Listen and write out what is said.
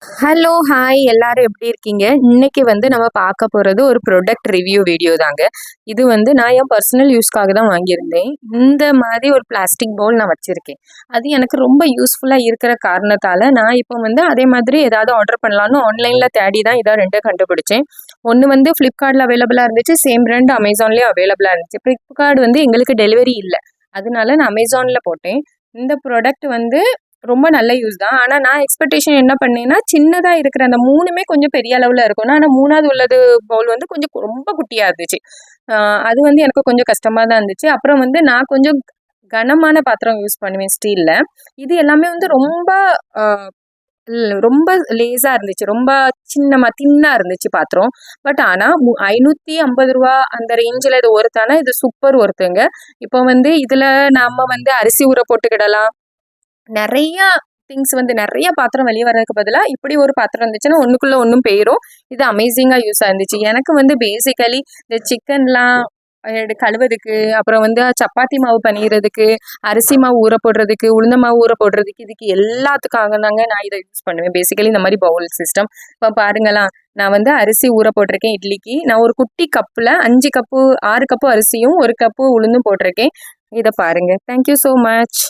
Hello, hi எல்லாரும் எப்படி இருக்கீங்க? இன்னைக்கு வந்து நம்ம பார்க்க போறது ஒரு ப்ராடக்ட் ரிவ்யூ வீடியோ தாங்க. இது வந்து நான் என் பர்சனல் யூஸ்க்காக தான் வாங்கியிருந்தேன். இந்த மாதிரி ஒரு பிளாஸ்டிக் பவுல் நான் வச்சிருக்கேன். அது எனக்கு ரொம்ப யூஸ்ஃபுல்லா இருக்கிற காரணத்தால, நான் இப்போ வந்து அதே மாதிரி ஏதாவது ஆர்டர் பண்ணலான்னு ஆன்லைன்ல தேடி தான் இத 2 கண்டுபிடிச்சேன். ஒண்ணு வந்து Flipkartல அவைலபிளா இருந்துச்சு. சேம் பிராண்ட் Amazonலயும் அவைலபிளா இருந்துச்சு. Flipkart வந்து எங்களுக்கு டெலிவரி இல்ல. அதனால நான் Amazonல போட்டேன். இந்த ப்ராடக்ட் வந்து ரொம்ப நல்ல யூஸ் தான். ஆனா நான் எக்ஸ்பெக்டேஷன் என்ன பண்ணேன்னா, சின்னதா இருக்கிற அந்த 3மே கொஞ்சம் பெரிய அளவுல இருக்கணும். ஆனா 3வது உள்ளது பவுல் வந்து கொஞ்சம் ரொம்ப குட்டியா இருந்துச்சு. அ அது வந்து எனக்கு கொஞ்சம் கஷ்டமா தான் இருந்துச்சு. அப்புறம் வந்து நான் கொஞ்சம் கனமான பாத்திரம் யூஸ் பண்ணுவேன் ஸ்டீல்ல. இது எல்லாமே வந்து ரொம்ப அ ரொம்ப லேசா இருந்துச்சு. ரொம்ப தின்னா இருந்துச்சு பாத்திரம். பட் ஆனா ரூ. 550 அந்த ரேஞ்சுல இது ஒர்த்தானா இது சூப்பர் ஒர்த்துங்க. இப்போ வந்து இதுல நம்ம வந்து அரிசி ஊற போட்டுக்கிடலாம். நெறைய திங்ஸ் வந்து நெறைய பாத்திரம் வெளிய வர்றதுக்கு பதிலா, இப்படி ஒரு பாத்திரம் இருந்துச்சுன்னா, ஒண்ணுக்குள்ள ஒண்ணும் போயிரும். இது அமேசிங்கா யூஸா இருந்துச்சு. எனக்கு வந்து பேசிக்கலி இந்த சிக்கன்லாம் கழுவதுக்கு, அப்புறம் வந்து சப்பாத்தி மாவு பிணையறதுக்கு, அரிசி மாவு ஊற போடுறதுக்கு, உளுந்த மாவு ஊற போடுறதுக்கு, இதுக்கு எல்லாத்துக்காக தாங்க நான் இத யூஸ் பண்ணுவேன். பேசிக்கலி இந்த மாரி பவுல் சிஸ்டம். இப்ப பாருங்களேன், நான் வந்து அரிசி ஊற போட்டிருக்கேன் இட்லிக்கு. நான் ஒரு குட்டி கப்புல 6 கப்பு அரிசியும், 1 கப்பு உளுந்தும் போட்டிருக்கேன். இத பாருங்க. Thank you so much.